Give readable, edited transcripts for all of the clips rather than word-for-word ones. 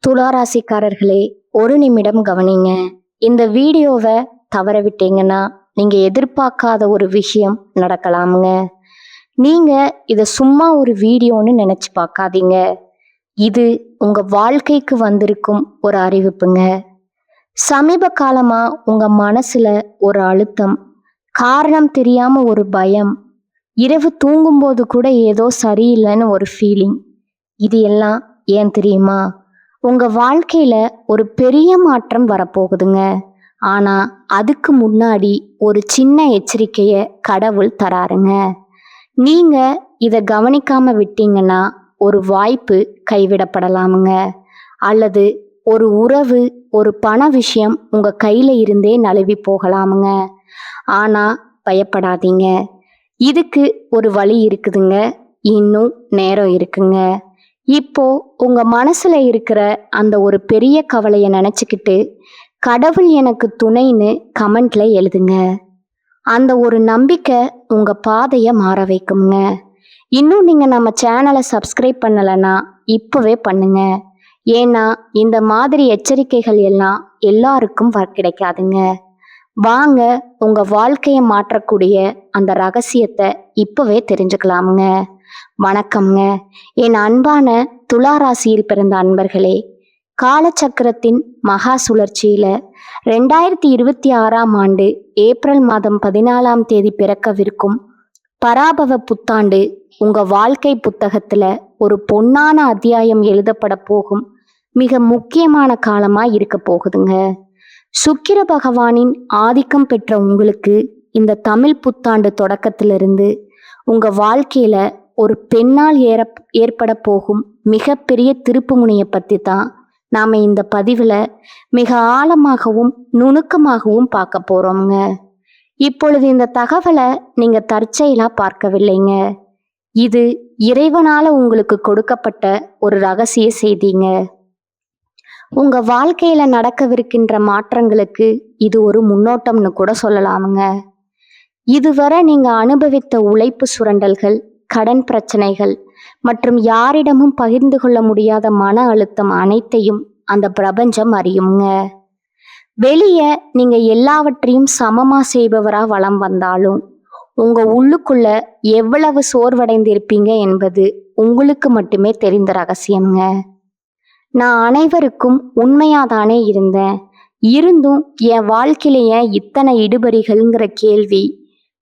துளாராசிக்காரர்களே, ஒரு நிமிடம் கவனிங்க. இந்த வீடியோவை தவற விட்டீங்கன்னா நீங்க எதிர்பார்க்காத ஒரு விஷயம் நடக்கலாமுங்க. நீங்க இத சும்மா ஒரு வீடியோன்னு நினைச்சு பார்க்காதீங்க. இது உங்க வாழ்க்கைக்கு வந்திருக்கும் ஒரு அறிவிப்புங்க. சமீப காலமா உங்க மனசுல ஒரு அழுத்தம், காரணம் தெரியாம ஒரு பயம், இரவு தூங்கும்போது கூட ஏதோ சரியில்லைன்னு ஒரு ஃபீலிங். இது எல்லாம் ஏன் தெரியுமா? உங்க வாழ்க்கையில ஒரு பெரிய மாற்றம் வரப்போகுதுங்க. ஆனா அதுக்கு முன்னாடி ஒரு சின்ன எச்சரிக்கைய கடவுள் தராருங்க. நீங்க இத கவனிக்காம விட்டீங்கன்னா ஒரு வாய்ப்பு கைவிடப்படலாமுங்க. அல்லது ஒரு உறவு, ஒரு பண விஷயம் உங்க கையில இருந்தே நழுவி போகலாமுங்க. ஆனா பயப்படாதீங்க. இதுக்கு ஒரு வழி இருக்குதுங்க. இன்னும் நேரம் இருக்குங்க. இப்போ உங்க மனசுல இருக்கிற அந்த ஒரு பெரிய கவலையை நினைச்சுக்கிட்டு கடவுள் எனக்கு துணைன்னு கமெண்ட்ல எழுதுங்க. அந்த ஒரு நம்பிக்கை உங்க பாதையை மாற வைக்குங்க. இன்னும் நீங்க நம்ம சேனலை சப்ஸ்கிரைப் பண்ணலைன்னா இப்பவே பண்ணுங்க. ஏன்னா இந்த மாதிரி எச்சரிக்கைகள் எல்லாம் எல்லாருக்கும் கிடைக்காதுங்க. வாங்க உங்க வாழ்க்கையை மாற்றக்கூடிய அந்த ரகசியத்தை இப்பவே தெரிஞ்சுக்கலாமுங்க. வணக்கம்ங்க. என் அன்பான துளாராசியில் பிறந்த அன்பர்களே, காலச்சக்கரத்தின் மகா சுழற்சியில 2026ஆம் ஆண்டு ஏப்ரல் மாதம் 14ஆம் தேதி பிறக்கவிருக்கும் பராபவ புத்தாண்டு உங்க வாழ்க்கை புத்தகத்துல ஒரு பொன்னான அத்தியாயம் எழுதப்பட போகும் மிக முக்கியமான காலமா இருக்க போகுதுங்க. சுக்கிர பகவானின் ஆதிக்கம் பெற்ற உங்களுக்கு இந்த தமிழ் புத்தாண்டு தொடக்கத்திலிருந்து உங்க வாழ்க்கையில ஒரு பெண்ணால் ஏற்பட போகும் மிகப்பெரிய திருப்பு முனையை பற்றி தான் நாம் இந்த பதிவில் மிக ஆழமாகவும் நுணுக்கமாகவும் பார்க்க போகிறோங்க. இப்பொழுது இந்த தகவலை நீங்கள் தற்செயலாக பார்க்கவில்லைங்க. இது இறைவனால் உங்களுக்கு கொடுக்கப்பட்ட ஒரு ரகசிய செய்திங்க. உங்கள் வாழ்க்கையில் நடக்கவிருக்கின்ற மாற்றங்களுக்கு இது ஒரு முன்னோட்டம்னு கூட சொல்லலாமுங்க. இதுவரை நீங்கள் அனுபவித்த உழைப்பு சுரண்டல்கள், கடன் பிரச்சனைகள் மற்றும் யாரிடமும் பகிர்ந்து கொள்ள முடியாத மன அழுத்தம் அனைத்தையும் அந்த பிரபஞ்சம் அறியுங்க. வெளியே நீங்க எல்லாவற்றையும் சமமா செய்பவரா வலம் வந்தாலும் உங்க உள்ளுக்குள்ள எவ்வளவு சோர்வடைந்திருப்பீங்க என்பது உங்களுக்கு மட்டுமே தெரிந்த ரகசியம்ங்க. நான் அனைவருக்கும் உண்மையாதானே இருந்தும் என் வாழ்க்கையிலேயே இத்தனை இடுபறிகள்ங்கிற கேள்வி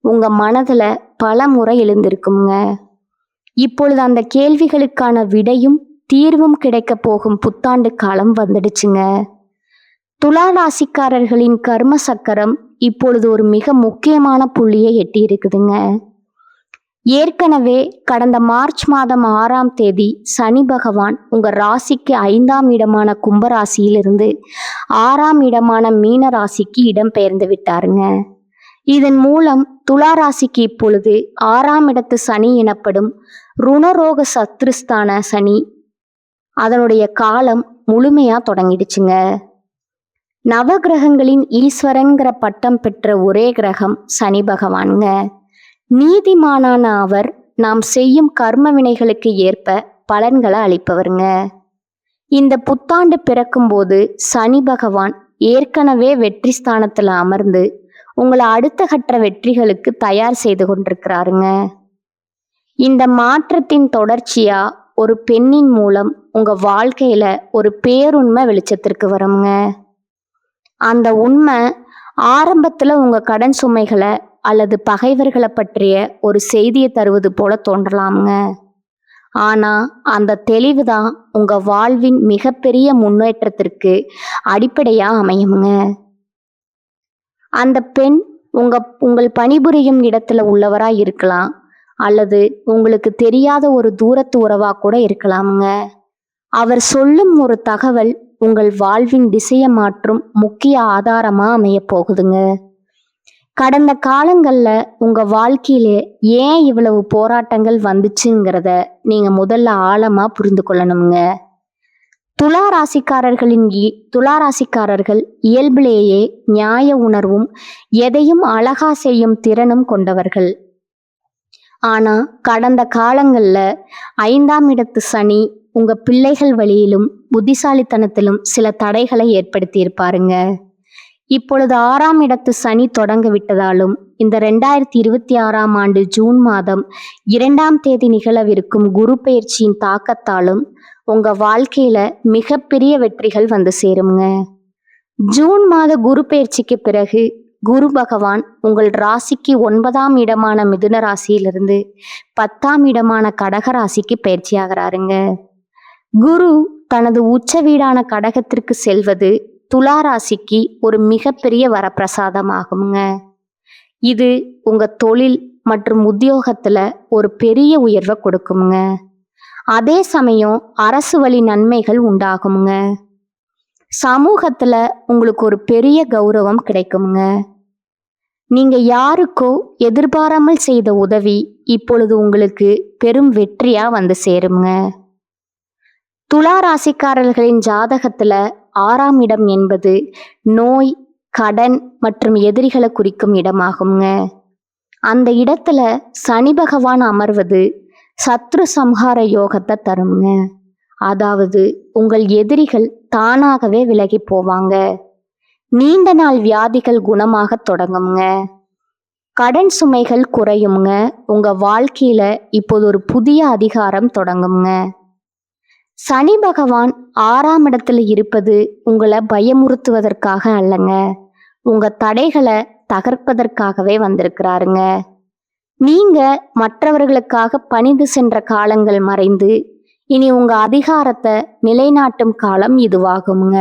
உங்க மனதுல பல முறை எழுந்திருக்குங்க. இப்பொழுது அந்த கேள்விகளுக்கான விடையும் தீர்வும் கிடைக்க போகும் புத்தாண்டு காலம் வந்துடுச்சுங்க. துலா ராசிக்காரர்களின் கர்ம சக்கரம் இப்பொழுது ஒரு மிக முக்கியமான புள்ளியை எட்டி இருக்குதுங்க. ஏற்கனவே கடந்த மார்ச் மாதம் 6ஆம் தேதி சனி பகவான் உங்க ராசிக்கு 5ஆம் இடமான கும்பராசியிலிருந்து 6ஆம் இடமான மீன ராசிக்கு இடம் பெயர்ந்து விட்டாருங்க. இதன் மூலம் துலா ராசிக்கு இப்பொழுது 6ஆம் இடத்து சனி எனப்படும் ருணரோக சத்ருஸ்தான சனி அதனுடைய காலம் முழுமையா தொடங்கிடுச்சுங்க. நவகிரகங்களின் ஈஸ்வரன்கிற பட்டம் பெற்ற ஒரே கிரகம் சனி பகவானுங்க. நீதிமானான அவர் நாம் செய்யும் கர்ம வினைகளுக்கு ஏற்ப பலன்களை அளிப்பவருங்க. இந்த புத்தாண்டு பிறக்கும்போது சனி பகவான் ஏற்கனவே வெற்றி ஸ்தானத்துல அமர்ந்து உங்களை அடுத்த கட்ட வெற்றிகளுக்கு தயார் செய்து கொண்டிருக்கிறாருங்க. இந்த மாற்றத்தின் தொடர்ச்சியா ஒரு பெண்ணின் மூலம் உங்க வாழ்க்கையில ஒரு பேருண்மை வெளிச்சத்திற்கு வருங்க. அந்த உண்மை ஆரம்பத்துல உங்க கடன் சுமைகளை அல்லது பகைவர்களை பற்றிய ஒரு செய்தியை தருவது போல தோன்றலாமுங்க. ஆனா அந்த தெளிவுதான் உங்க வாழ்வின் மிகப்பெரிய முன்னேற்றத்திற்கு அடிப்படையா அமையுங்க. அந்த பெண் உங்கள் பணிபுரியும் இடத்துல உள்ளவரா இருக்கலாம், அல்லது உங்களுக்கு தெரியாத ஒரு தூரத்து உறவா கூட இருக்கலாமுங்க. அவர் சொல்லும் ஒரு தகவல் உங்கள் வாழ்வின் திசையை மாற்றும் முக்கிய ஆதாரமா அமைய போகுதுங்க. கடந்த காலங்கள்ல உங்க வாழ்க்கையிலே ஏன் இவ்வளவு போராட்டங்கள் வந்துச்சுங்கிறத நீங்க முதல்ல ஆழமா புரிந்து கொள்ளணுங்க. துலா ராசிக்காரர்கள் இயல்பிலேயே நியாய உணர்வும் எதையும் அழகா செய்யும் திறனும் கொண்டவர்கள். ஆனா கடந்த காலங்கள்ல 5ஆம் இடத்து சனி உங்க பிள்ளைகள் வழியிலும் புத்திசாலித்தனத்திலும் சில தடைகளை ஏற்படுத்தி இருப்பாருங்க. இப்பொழுது 6ஆம் இடத்து சனி தொடங்க விட்டதாலும் இந்த 2026ஆம் ஆண்டு ஜூன் மாதம் 2ஆம் தேதி நிகழவிருக்கும் குரு பெயர்ச்சியின் தாக்கத்தாலும் உங்க வாழ்க்கையில மிகப்பெரிய வெற்றிகள் வந்து சேருங்க. ஜூன் மாத குரு பெயர்ச்சிக்கு பிறகு குரு பகவான் உங்கள் ராசிக்கு 9ஆம் இடமான மிதுன ராசியிலிருந்து 10ஆம் இடமான கடக ராசிக்கு பயிற்சி ஆகிறாருங்க. குரு தனது உச்ச வீடான கடகத்திற்கு செல்வது துலா ராசிக்கு ஒரு மிகப்பெரிய வரப்பிரசாதமாகுங்க. இது உங்க தொழில் மற்றும் உத்தியோகத்துல ஒரு பெரிய உயர்வை கொடுக்குங்க. அதே சமயம் அரசு வழி நன்மைகள் உண்டாகுங்க. சமூகத்துல உங்களுக்கு ஒரு பெரிய கௌரவம் கிடைக்குங்க. நீங்க யாருக்கோ எதிர்பாராமல் செய்த உதவி இப்பொழுது உங்களுக்கு பெரும் வெற்றியா வந்து சேருங்க. துலா ராசிக்காரர்களின் ஜாதகத்துல 6ஆம் இடம் என்பது நோய், கடன் மற்றும் எதிரிகளை குறிக்கும் இடமாகுங்க. அந்த இடத்துல சனி பகவான் அமர்வது சத்ரு சம்ஹார யோகத்தை தருங்க. அதாவது உங்கள் எதிரிகள் தானாகவே விலகி போவாங்க. நீண்ட நாள் வியாதிகள் குணமாக தொடங்குங்க. கடன் சுமைகள் குறையுங்க. உங்க வாழ்க்கையில இப்போது ஒரு புதிய அதிகாரம் தொடங்குங்க. சனி பகவான் 6ஆம் இடத்துல இருப்பது உங்களை பயமுறுத்துவதற்காக அல்லங்க, உங்க தடைகளை தகர்ப்பதற்காகவே வந்திருக்கிறாருங்க. நீங்க மற்றவர்களுக்காக பணிந்து சென்ற காலங்கள் மறைந்து இனி உங்க அதிகாரத்தை நிலைநாட்டும் காலம் இதுவாகுங்க.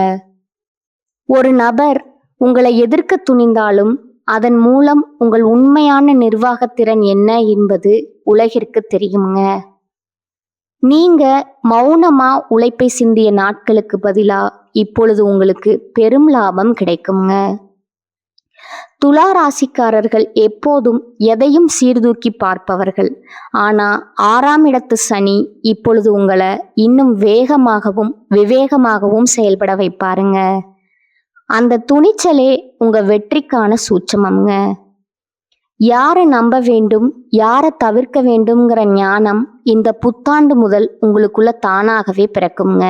ஒரு நபர் உங்களை எதிர்க்க துணிந்தாலும் அதன் மூலம் உங்கள் உண்மையான நிர்வாகத்திறன் என்ன என்பது உலகிற்கு தெரியுங்க. நீங்க மௌனமா உழைப்பை சிந்திய நாட்களுக்கு பதிலா இப்பொழுது உங்களுக்கு பெரும் லாபம் கிடைக்குங்க. துலா ராசிக்காரர்கள் எப்போதும் எதையும் சீர்தூக்கி பார்ப்பவர்கள். ஆனா 6ஆம் இடத்து சனி இப்பொழுது உங்களை இன்னும் வேகமாகவும் விவேகமாகவும் செயல்பட வைப்பாருங்க. அந்த துணிச்சலே உங்க வெற்றிக்கான சூட்சமங்க. யாரை நம்ப வேண்டும், யாரை தவிர்க்க வேண்டும்ங்கிற ஞானம் இந்த புத்தாண்டு முதல் உங்களுக்குள்ள தானாகவே பிறக்குங்க.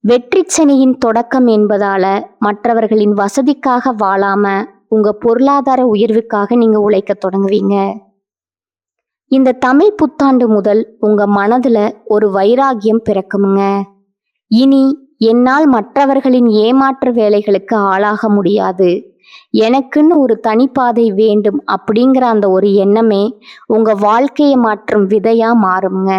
வெற்றி சனியின் தொடக்கம் என்பதால மற்றவர்களின் வசதிக்காக வாழாம உங்க பொருளாதார உயர்வுக்காக நீங்க உழைக்க தொடங்குவீங்க. இந்த தமிழ் புத்தாண்டு முதல் உங்க மனதுல ஒரு வைராகியம் பிறக்குமுங்க. இனி என்னால் மற்றவர்களின் ஏமாற்று வேலைகளுக்கு ஆளாக முடியாது, எனக்குன்னு ஒரு தனிப்பாதை வேண்டும் அப்படிங்கிற அந்த ஒரு எண்ணமே உங்க வாழ்க்கையை மாற்றும் விதையா மாறுங்க.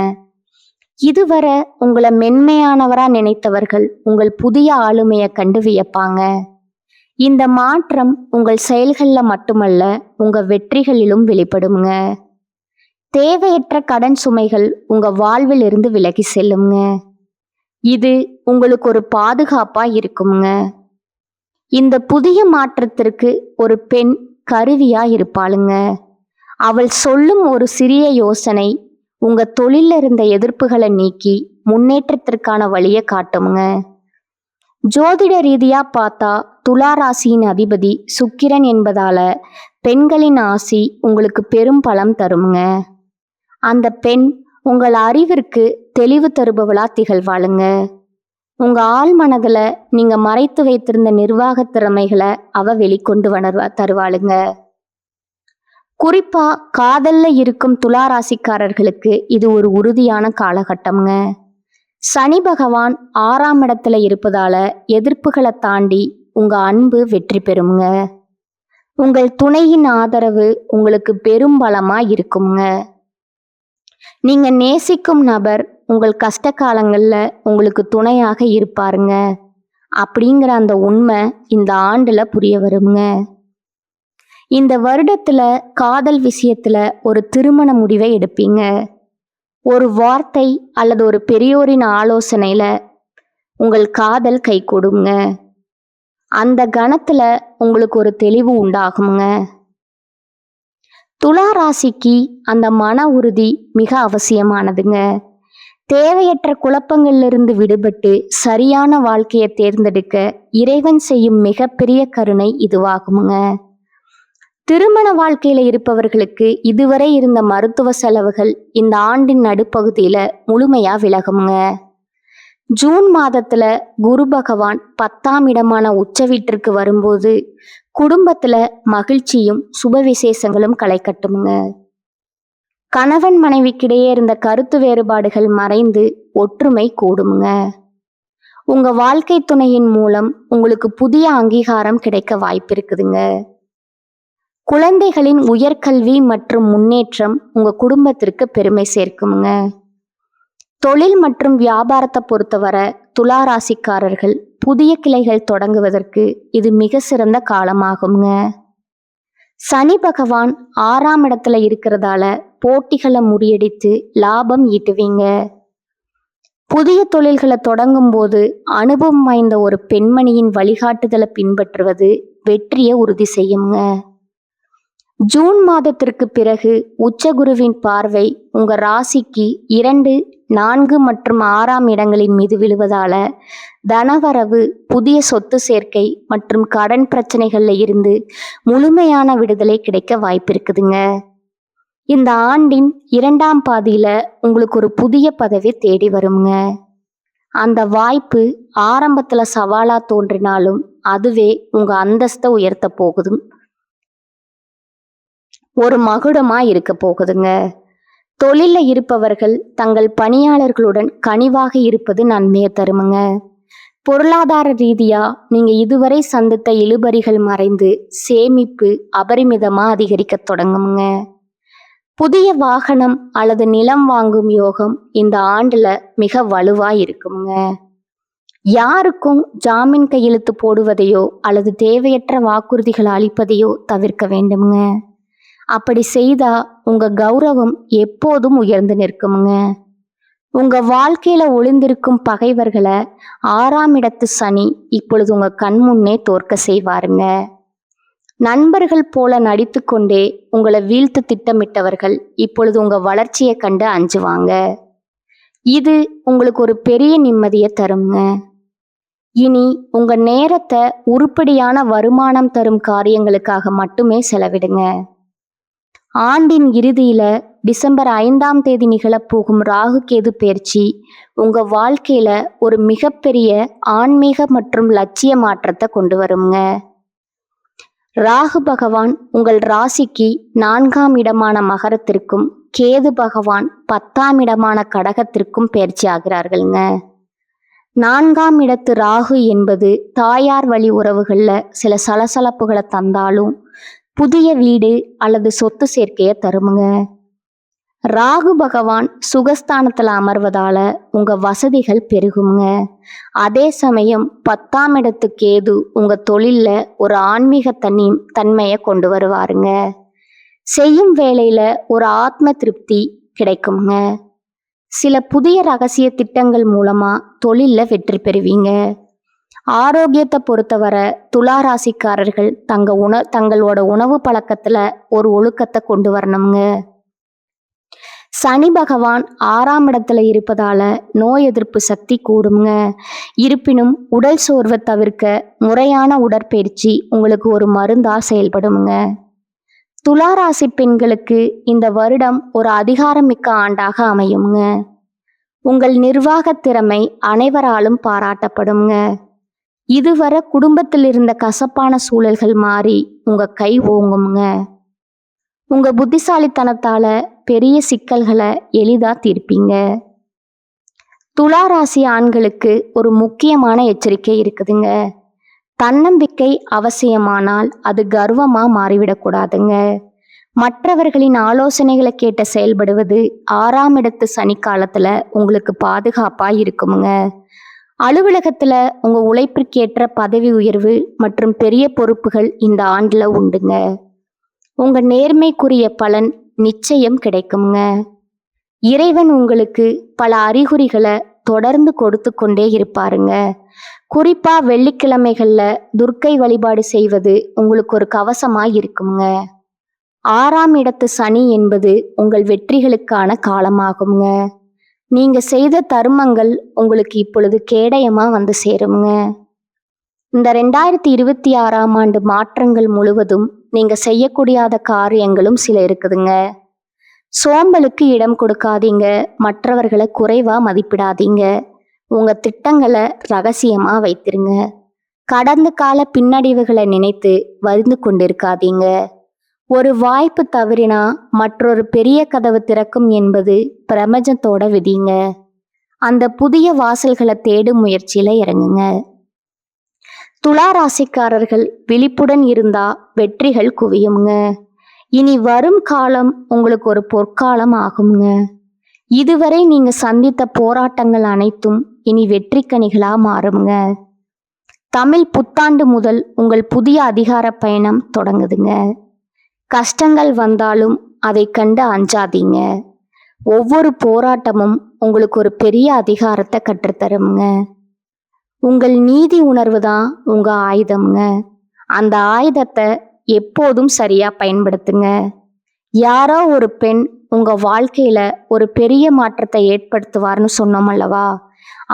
இதுவரை உங்களை மென்மையானவரா நினைத்தவர்கள் உங்கள் புதிய ஆளுமையை கண்டு வியப்பாங்க. இந்த மாற்றம் உங்கள் செயல்கள்ல மட்டுமல்ல உங்க வெற்றிகளிலும் வெளிப்படுங்க. தேவையற்ற கடன் சுமைகள் உங்க வாழ்வில் இருந்து விலகி செல்லுங்க. இது உங்களுக்கு ஒரு பாதுகாப்பா இருக்குங்க. இந்த புதிய மாற்றத்திற்கு ஒரு பெண் கருவியா இருப்பாளுங்க. அவள் சொல்லும் ஒரு சிறிய யோசனை உங்க தொழில இருந்த எதிர்ப்புகளை நீக்கி முன்னேற்றத்திற்கான வழியை காட்டுங்க. ஜோதிட ரீதியா பார்த்தா துலா ராசியின் அதிபதி சுக்கிரன் என்பதால பெண்களின் ஆசி உங்களுக்கு பெரும் பலம் தருங்க. அந்த பெண் உங்கள் அறிவிற்கு தெளிவு தருபவளா திகழ்வாளுங்க. உங்க ஆள் மனதுல நீங்க மறைத்து வைத்திருந்த நிர்வாக திறமைகளை அவ வெளிக்கொண்டு தருவாளுங்க. குறிப்பா காதல்ல இருக்கும் துலா ராசிக்காரர்களுக்கு இது ஒரு உறுதியான காலகட்டம்ங்க. சனி பகவான் 6ஆம் இடத்துல இருப்பதால எதிர்ப்புகளை தாண்டி உங்க அன்பு வெற்றி பெறுங்க. உங்கள் துணையின் ஆதரவு உங்களுக்கு பெரும் பலமா இருக்குங்க. நீங்க நேசிக்கும் நபர் உங்கள் கஷ்ட காலங்கள்ல உங்களுக்கு துணையாக இருப்பாருங்க. அப்படிங்கிற அந்த உண்மை இந்த ஆண்டுல புரிய வருங்க. இந்த வருடத்துல காதல் விஷயத்துல ஒரு திருமண முடிவை எடுப்பீங்க. ஒரு வார்த்தை அல்லது ஒரு பெரியோரின் ஆலோசனையில உங்கள் காதல் கைகூடுங்க. அந்த கணத்துல உங்களுக்கு ஒரு தெளிவு உண்டாகுங்க. துலா ராசிக்கு அந்த மன உறுதி மிக அவசியமானதுங்க. தேவையற்ற குழப்பங்களிலிருந்து விடுபட்டு சரியான வாழ்க்கையை தேர்ந்தெடுக்க இறைவன் செய்யும் மிகப்பெரிய கருணை இதுவாகுங்க. திருமண வாழ்க்கையில இருப்பவர்களுக்கு இதுவரை இருந்த மருத்துவ செலவுகள் இந்த ஆண்டின் நடுப்பகுதியில முழுமையா விலகுங்க. ஜூன் மாதத்துல குரு பகவான் 10ஆம் இடமான உச்ச வீட்டிற்கு வரும்போது குடும்பத்துல மகிழ்ச்சியும் சுப விசேஷங்களும் களை கட்டுமுங்க. கணவன் மனைவிக்கிடையே இருந்த கருத்து வேறுபாடுகள் மறைந்து ஒற்றுமை கூடுமுங்க. உங்க வாழ்க்கை துணையின் மூலம் உங்களுக்கு புதிய அங்கீகாரம் கிடைக்க வாய்ப்பு இருக்குதுங்க. குழந்தைகளின் உயர்கல்வி மற்றும் முன்னேற்றம் உங்க குடும்பத்திற்கு பெருமை சேர்க்குமுங்க. தொழில் மற்றும் வியாபாரத்தை பொறுத்தவரை துலா ராசிக்காரர்கள் புதிய கிளைகள் தொடங்குவதற்கு இது மிக சிறந்த காலமாகுங்க. சனி பகவான் 6ஆம் இடத்துல இருக்கிறதால போட்டிகளை முறியடித்து லாபம் ஈட்டுவீங்க. புதிய தொழில்களை தொடங்கும் போது அனுபவம் வாய்ந்த ஒரு பெண்மணியின் வழிகாட்டுதலை பின்பற்றுவது வெற்றியை உறுதி செய்யுங்க. ஜூன் மாதத்திற்கு பிறகு உச்சகுருவின் பார்வை உங்க ராசிக்கு 2, 4 மற்றும் 6ஆம் இடங்களின் மீது விழுவதால தனவரவு, புதிய சொத்து சேர்க்கை மற்றும் கடன் பிரச்சனைகள்ல இருந்து முழுமையான விடுதலை கிடைக்க வாய்ப்பு இருக்குதுங்க. இந்த ஆண்டின் 2ஆம் பாதியில உங்களுக்கு ஒரு புதிய பதவி தேடி வருங்க. அந்த வாய்ப்பு ஆரம்பத்துல சவாலா தோன்றினாலும் அதுவே உங்க அந்தஸ்தை உயர்த்த போகுது, ஒரு மகுடமா இருக்க போகுதுங்க. தொழில இருப்பவர்கள் தங்கள் பணியாளர்களுடன் கனிவாக இருப்பது நன்மையை தருமுங்க. பொருளாதார ரீதியா நீங்க இதுவரை சந்தித்த இழுபறிகள் மறைந்து சேமிப்பு அபரிமிதமா அதிகரிக்க தொடங்குங்க. புதிய வாகனம் அல்லது நிலம் வாங்கும் யோகம் இந்த ஆண்டுல மிக வலுவா இருக்குங்க. யாருக்கும் ஜாமீன் கையெழுத்து போடுவதையோ அல்லது தேவையற்ற வாக்குறுதிகள் அளிப்பதையோ தவிர்க்க வேண்டுமுங்க. அப்படி செய்தா உங்க கௌரவம் எப்போதும் உயர்ந்து நிற்குமுங்க. உங்க வாழ்க்கையில ஒளிந்திருக்கும் பகைவர்களை 6ஆம் இடத்து சனி இப்பொழுது உங்க கண் முன்னே தோற்க செய்வாருங்க. நண்பர்கள் போல நடித்து கொண்டே உங்களை வீழ்த்து திட்டமிட்டவர்கள் இப்பொழுது உங்க வளர்ச்சியை கண்டு அஞ்சுவாங்க. இது உங்களுக்கு ஒரு பெரிய நிம்மதியை தருங்க. இனி உங்க நேரத்தை உருப்படியான வருமானம் தரும் காரியங்களுக்காக மட்டுமே செலவிடுங்க. ஆண்டின் இறுதியில டிசம்பர் 5ஆம் தேதி நிகழப்போகும் ராகு கேது பெயர்ச்சி உங்க வாழ்க்கையில ஒரு மிகப்பெரிய ஆன்மீக மற்றும் லட்சிய மாற்றத்தை கொண்டு வருங்க. ராகு பகவான் உங்கள் ராசிக்கு 4ஆம் இடமான மகரத்திற்கும் கேது பகவான் 10ஆம் இடமான கடகத்திற்கும் பெயர்ச்சி ஆகிறார்கள்ங்க. 4ஆம் இடத்து ராகு என்பது தாயார் வழி உறவுகள்ல சில சலசலப்புகளை தந்தாலும் புதிய வீடு அல்லது சொத்து சேர்க்கையை தருமுங்க. ராகு பகவான் சுகஸ்தானத்துல அமர்வதால உங்க வசதிகள் பெருகுங்க. அதே சமயம் 10ஆம் இடத்து கேது உங்க தொழில்ல ஒரு ஆன்மீக தன்மையை கொண்டு வருவாருங்க. செய்யும் வேலையில ஒரு ஆத்ம திருப்தி கிடைக்குங்க. சில புதிய ரகசிய திட்டங்கள் மூலமா தொழில்ல வெற்றி பெறுவீங்க. ஆரோக்கியத்தை பொறுத்தவரை துலா ராசிக்காரர்கள் தங்களோட உணவு பழக்கத்துல ஒரு ஒழுக்கத்தை கொண்டு வரணுங்க. சனி பகவான் 6ஆம் இடத்துல இருப்பதால நோய் எதிர்ப்பு சக்தி கூடுங்க. இருப்பினும் உடல் சோர்வை தவிர்க்க முறையான உடற்பயிற்சி உங்களுக்கு ஒரு மருந்தா செயல்படுங்க. துலா ராசி பெண்களுக்கு இந்த வருடம் ஒரு அதிகாரமிக்க ஆண்டாக அமையுங்க. உங்கள் நிர்வாக திறமை அனைவராலும் பாராட்டப்படுங்க. இதுவரை குடும்பத்தில் இருந்த கசப்பான சூழல்கள் மாறி உங்க கை ஓங்குங்க. உங்க புத்திசாலித்தனத்தால பெரிய சிக்கல்களை எளிதா தீர்ப்பீங்க. துலா ராசி ஆண்களுக்கு ஒரு முக்கியமான எச்சரிக்கை இருக்குதுங்க. தன்னம்பிக்கை அவசியமானால் அது கர்வமா மாறிவிடக்கூடாதுங்க. மற்றவர்களின் ஆலோசனைகளை கேட்டு செயல்படுவது 6ஆம் இடத்து சனி காலத்துல உங்களுக்கு பாதுகாப்பா இருக்குமுங்க. அலுவலகத்துல உங்க உழைப்பிற்கேற்ற பதவி உயர்வு மற்றும் பெரிய பொறுப்புகள் இந்த ஆண்டுல உண்டுங்க. உங்க நேர்மைக்குரிய பலன் நிச்சயம் கிடைக்குங்க. இறைவன் உங்களுக்கு பல அறிகுறிகளை தொடர்ந்து கொடுத்து கொண்டே இருப்பாருங்க. குறிப்பா வெள்ளிக்கிழமைகள்ல துர்க்கை வழிபாடு செய்வது உங்களுக்கு ஒரு கவசமா இருக்குங்க. 6ஆம் இடத்து சனி என்பது உங்கள் வெற்றிகளுக்கான காலமாகுங்க. நீங்க செய்த தர்மங்கள் உங்களுக்கு இப்பொழுது கேடயமா வந்து சேருங்க. இந்த 2026ஆம் ஆண்டு மாற்றங்கள் முழுவதும் நீங்க செய்யக்கூடியாத காரியங்களும் சில இருக்குதுங்க. சோம்பலுக்கு இடம் கொடுக்காதீங்க. மற்றவர்களை குறைவா மதிப்பிடாதீங்க. உங்க திட்டங்களை ரகசியமா வைத்திருங்க. கடந்த கால பின்னடைவுகளை நினைத்து வருந்து கொண்டிருக்காதீங்க. ஒரு வாய்ப்பு தவறினா மற்றொரு பெரிய கதவு திறக்கும் என்பது பிரபஞ்சத்தோட விதிங்க. அந்த புதிய வாசல்களை தேடும் முயற்சியில இறங்குங்க. துலா ராசிக்காரர்கள் விழிப்புடன் இருந்தா வெற்றிகள் குவியுங்க. இனி வரும் காலம் உங்களுக்கு ஒரு பொற்காலம் ஆகுங்க. இதுவரை நீங்க சந்தித்த போராட்டங்கள் அனைத்தும் இனி வெற்றிக்கனிகளா மாறுங்க. தமிழ் புத்தாண்டு முதல் உங்கள் புதிய அதிகார பயணம் தொடங்குதுங்க. கஷ்டங்கள் வந்தாலும் அதை கண்டு அஞ்சாதீங்க. ஒவ்வொரு போராட்டமும் உங்களுக்கு ஒரு பெரிய அதிகாரத்தை கற்றுத்தருங்க. உங்கள் நீதி உணர்வு தான் உங்க ஆயுதம்ங்க. அந்த ஆயுதத்தை எப்போதும் சரியா பயன்படுத்துங்க. யாரோ ஒரு பெண் உங்க வாழ்க்கையில ஒரு பெரிய மாற்றத்தை ஏற்படுத்துவார்னு சொன்னோம் அல்லவா?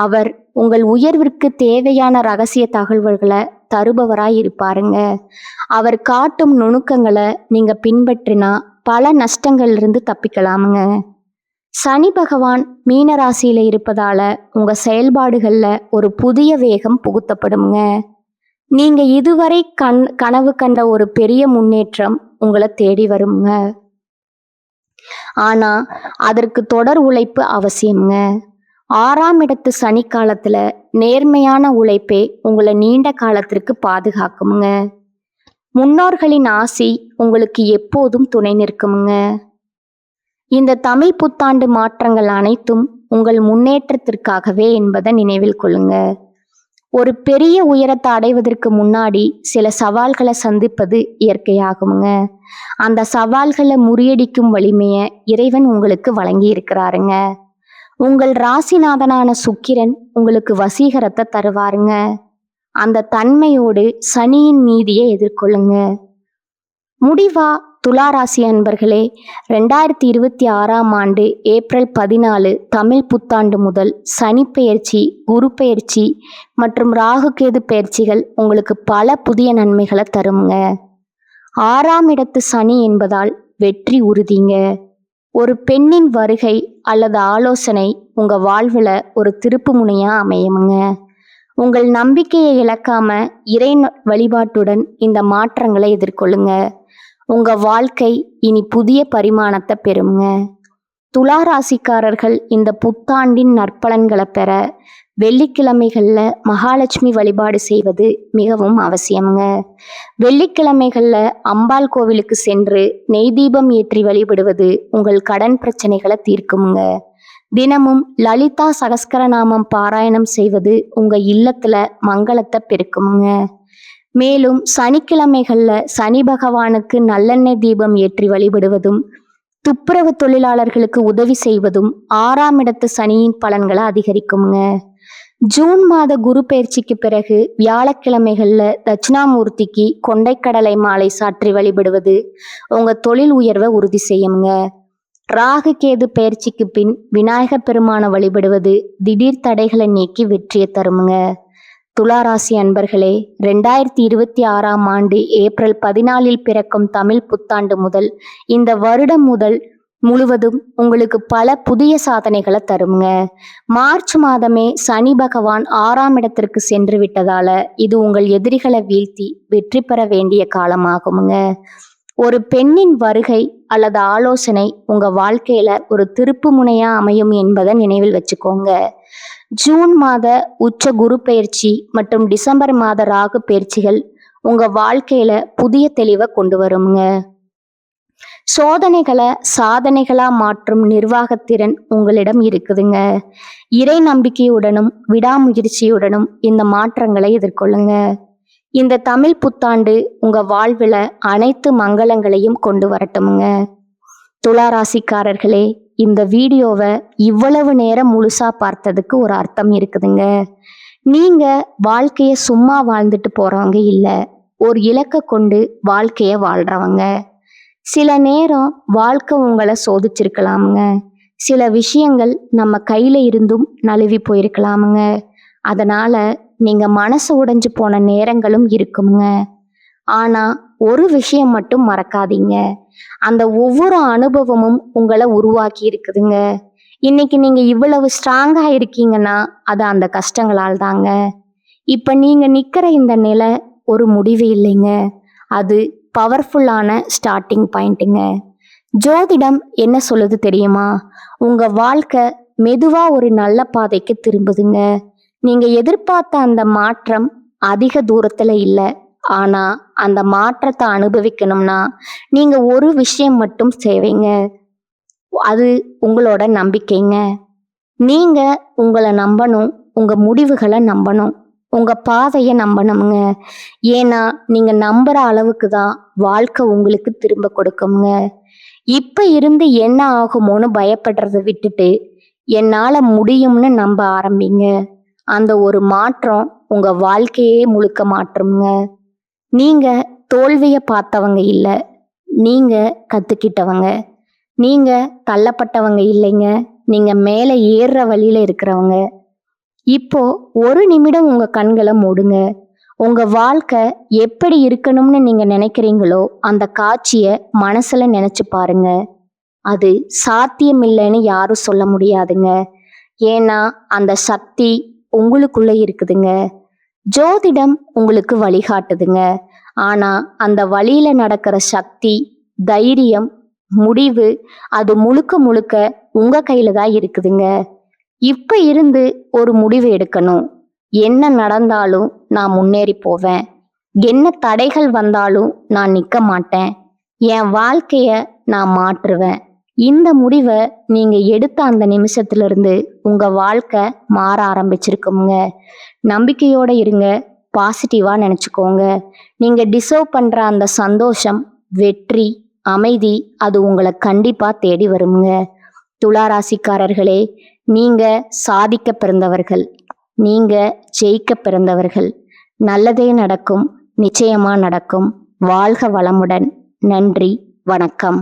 அவர் உங்கள் உயர்விற்கு தேவையான ரகசிய தகவல்களை தருபவராய் இருப்பாருங்க. அவர் காட்டும் நுணுக்கங்களை நீங்க பின்பற்றினா பல நஷ்டங்கள்ல இருந்து தப்பிக்கலாமுங்க. சனி பகவான் மீன ராசியில இருப்பதால உங்க செயல்பாடுகள்ல ஒரு புதிய வேகம் புகுத்தப்படுங்க. நீங்க இதுவரை கனவு கண்ட ஒரு பெரிய முன்னேற்றம் உங்களை தேடி வருங்க. ஆனா அதற்கு தொடர் உழைப்பு அவசியம்ங்க. 6ஆம் இடத்து சனி காலத்துல நேர்மையான உழைப்பே உங்களை நீண்ட காலத்திற்கு பாதுகாக்குங்க. முன்னோர்களின் ஆசி உங்களுக்கு எப்போதும் துணை நிற்குமுங்க. இந்த தமிழ் புத்தாண்டு மாற்றங்கள் அனைத்தும் உங்கள் முன்னேற்றத்திற்காகவே என்பதை நினைவில் கொள்ளுங்க. ஒரு பெரிய உயரத்தை அடைவதற்கு முன்னாடி சில சவால்களை சந்திப்பது இயற்கையாகுங்க. அந்த சவால்களை முறியடிக்கும் வலிமையை இறைவன் உங்களுக்கு வழங்கி இருக்கிறாருங்க. உங்கள் ராசிநாதனான சுக்கிரன் உங்களுக்கு வசீகரத்தை தருவாருங்க. அந்த தன்மையோடு சனியின் நீதியை எதிர்கொள்ளுங்க. முடிவா துலா ராசி அன்பர்களே, 2026ஆம் ஆண்டு ஏப்ரல் 14 தமிழ் புத்தாண்டு முதல் சனி பெயர்ச்சி, குரு பெயர்ச்சி மற்றும் ராகு கேது பெயர்ச்சிகள் உங்களுக்கு பல புதிய நன்மைகளை தருங்க. 6ஆம் இடத்து சனி என்பதால் வெற்றி உறுதிங்க. ஒரு பெண்ணின் வருகை அல்லது ஆலோசனை உங்க வாழ்வுல ஒரு திருப்பு முனையா அமையுங்க. உங்கள் நம்பிக்கையை இழக்காம இறை வழிபாட்டுடன் இந்த மாற்றங்களை எதிர்கொள்ளுங்க. உங்க வாழ்க்கை இனி புதிய பரிமாணத்தை பெறுங்க. துலா ராசிக்காரர்கள் இந்த புத்தாண்டின் நற்பலன்களை பெற வெள்ளிக்கிழமைகள்ல மகாலட்சுமி வழிபாடு செய்வது மிகவும் அவசியம்ங்க. வெள்ளிக்கிழமைகள்ல அம்பாள் கோவிலுக்கு சென்று நெய் தீபம் ஏற்றி வழிபடுவது உங்கள் கடன் பிரச்சனைகளை தீர்க்குங்க. தினமும் லலிதா சகஸ்கரநாமம் பாராயணம் செய்வது உங்க இல்லத்துல மங்களத்தை பெருக்குங்க. மேலும் சனிக்கிழமைகள்ல சனி பகவானுக்கு நல்லெண்ணெய் தீபம் ஏற்றி வழிபடுவதும் துப்புரவு தொழிலாளர்களுக்கு உதவி செய்வதும் 6ஆம் இடத்து சனியின் பலன்களை அதிகரிக்குங்க. ஜூன் மாத குரு பயிற்சிக்கு பிறகு வியாழக்கிழமைகள்ல தட்சிணாமூர்த்திக்கு கொண்டைக்கடலை மாலை சாற்றி வழிபடுவது உங்க தொழில் உயர்வை உறுதி செய்யுங்க. ராகு கேது பயிற்சிக்கு பின் விநாயகர் பெருமானை வழிபடுவது திடீர் தடைகளை நீக்கி வெற்றியை தருமுங்க. துளாராசி அன்பர்களே, 2026ஆம் ஆண்டு ஏப்ரல் 14 பிறக்கும் தமிழ் புத்தாண்டு முதல் இந்த வருடம் முழுவதும் உங்களுக்கு பல புதிய சாதனைகளை தருங்க. மார்ச் மாதமே சனி பகவான் 6ஆம் இடத்திற்கு சென்று விட்டதால இது உங்கள் எதிரிகளை வீழ்த்தி வெற்றி பெற வேண்டிய காலமாகுங்க. ஒரு பெண்ணின் வருகை அல்லது ஆலோசனை உங்க வாழ்க்கையில ஒரு திருப்பு முனையா அமையும் என்பதை நினைவில் வச்சுக்கோங்க. ஜூன் மாத உச்ச குரு பயிற்சி மற்றும் டிசம்பர் மாத ராகு பயிற்சிகள் உங்க வாழ்க்கையில புதிய தெளிவை கொண்டு வருங்க. சோதனைகளை சாதனைகளா மாற்றும் நிர்வாகத்திறன் உங்களிடம் இருக்குதுங்க. இறை நம்பிக்கையுடனும் விடாமுயற்சியுடனும் இந்த மாற்றங்களை எதிர்கொள்ளுங்க. இந்த தமிழ் புத்தாண்டு உங்க வாழ்வுல அனைத்து மங்களங்களையும் கொண்டு வரட்டுமுங்க. துளாராசிக்காரர்களே, இந்த வீடியோவை இவ்வளவு நேரம் முழுசா பார்த்ததுக்கு ஒரு அர்த்தம் இருக்குதுங்க. நீங்க வாழ்க்கைய சும்மா வாழ்ந்துட்டு போறவங்க இல்லை, ஒரு இலக்கை கொண்டு வாழ்க்கைய வாழ்றவங்க. சில நேரம் வாழ்க்கை உங்களை சோதிச்சிருக்கலாமுங்க. சில விஷயங்கள் நம்ம கையில இருந்தும் நழுவி போயிருக்கலாமுங்க. அதனால நீங்க மனசு உடைஞ்சு போன நேரங்களும் இருக்குங்க. ஆனா ஒரு விஷயம் மட்டும் மறக்காதீங்க. அந்த ஒவ்வொரு அனுபவமும் உங்களை உருவாக்கி இருக்குதுங்க. இன்னைக்கு நீங்க இவ்வளவு ஸ்ட்ராங்கா இருக்கீங்கன்னா அது அந்த கஷ்டங்களால் தாங்க. இப்ப நீங்க நிக்கிற இந்த நிலை ஒரு முடிவு இல்லைங்க. அது பவர்ஃபுல்லான ஸ்டார்டிங் பாயிண்ட்டுங்க. ஜோதிடம் என்ன சொல்லுது தெரியுமா? உங்க வாழ்க்கை மெதுவா ஒரு நல்ல பாதைக்கு திரும்புதுங்க. நீங்க எதிர்பார்த்த அந்த மாற்றம் அதிக தூரத்துல இல்ல. ஆனா அந்த மாற்றத்தை அனுபவிக்கணும்னா நீங்க ஒரு விஷயம் மட்டும் செய்வீங்க. அது உங்களோட நம்பிக்கைங்க. நீங்க உங்களை நம்பணும், உங்க முடிவுகளை நம்பணும், உங்க பாதையை நம்பணுங்க. ஏன்னா நீங்க நம்புற அளவுக்கு தான் வாழ்க்கை உங்களுக்கு திரும்ப கொடுக்குங்க. இப்ப இருந்து என்ன ஆகுமோன்னு பயப்படுறதை விட்டுட்டு என்னால முடியும்னு நம்ப ஆரம்பிங்க. அந்த ஒரு மாற்றம் உங்க வாழ்க்கையே முழுக்க மாற்றுங்க. நீங்க தோல்விய பார்த்தவங்க இல்ல, நீங்க கத்துக்கிட்டவங்க. நீங்க தள்ளப்பட்டவங்க இல்லைங்க, நீங்க மேலே ஏறுற வழியில இருக்கிறவங்க. இப்போ ஒரு நிமிடம் உங்க கண்களை மூடுங்க. உங்க வாழ்க்கை எப்படி இருக்கணும்னு நீங்க நினைக்கிறீங்களோ அந்த காட்சியை மனசுல நினைச்சு பாருங்க. அது சாத்தியம் இல்லைன்னு யாரும் சொல்ல முடியாதுங்க. ஏன்னா அந்த சக்தி உங்களுக்குள்ள இருக்குதுங்க. ஜோதிடம் உங்களுக்கு வழிகாட்டுதுங்க. ஆனா அந்த வழியில நடக்கிற சக்தி, தைரியம், முடிவு அது முழுக்க முழுக்க உங்க கையில தான் இருக்குதுங்க. இப்ப இருந்து ஒரு முடிவு எடுக்கணும். என்ன நடந்தாலும் நான் முன்னேறி போவேன். என்ன தடைகள் வந்தாலும் நான் நிக்க மாட்டேன். என் வாழ்க்கைய நான் மாற்றுவேன். இந்த முடிவை நீங்க எடுத்த அந்த நிமிஷத்துல இருந்து உங்க வாழ்க்கை மாற ஆரம்பிச்சிருக்குங்க. நம்பிக்கையோட இருங்க. பாசிட்டிவா நினைச்சுக்கோங்க. நீங்க டிசர்வ் பண்ற அந்த சந்தோஷம், வெற்றி, அமைதி அது உங்களை கண்டிப்பா தேடி வருங்க. துளாராசிக்காரர்களே, நீங்க சாதிக்க பிறந்தவர்கள். நீங்க ஜெயிக்க பிறந்தவர்கள். நல்லதே நடக்கும். நிச்சயமா நடக்கும். வாழ்க வளமுடன். நன்றி. வணக்கம்.